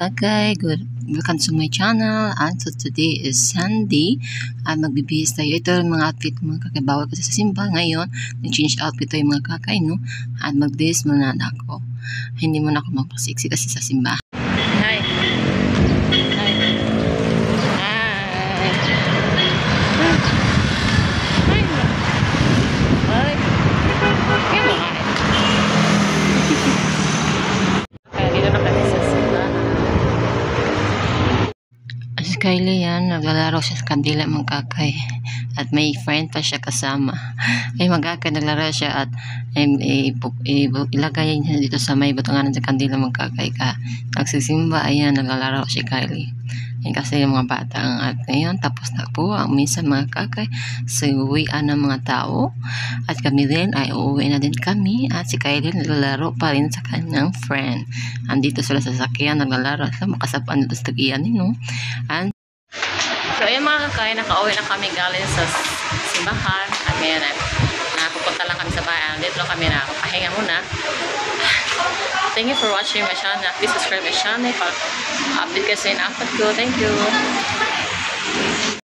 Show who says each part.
Speaker 1: kakay, welcome to my channel. And so today is Sunday at magbibihis tayo. Ito yung mga outfit mga kakay, bawal kasi sa simba ngayon. Nag-change outfit tayo mga kakay, no? At magbihis muna ako. Hindi muna ako magpasiksi kasi sa simba. Hi! Kylie yan, naglalaro siya sa kandila mga kakay at may friend pa siya kasama ay mga kakay naglalaro siya at ilagay niya dito sa may butungan sa kandila mga kakay ka nagsisimba. Ayan, naglalaro si Kylie yan kasi yung mga bata at ngayon tapos na po ang minsan mga kakay sa uwian ng mga tao at kami din ay uuwi na din kami at si Kylie naglalaro pa rin sa kanyang friend. Andito sila sa sakyan naglalaro at makasapaan dito sa tagian no. And so ayun mga kakay, nakauwi na kami galing sa simbahan at ngayon ay napupunta lang kami sa bayan. Dito lang kami nakapahinga muna. Thank you for watching my channel. Please subscribe my channel para update kasi na upload ko. Thank you.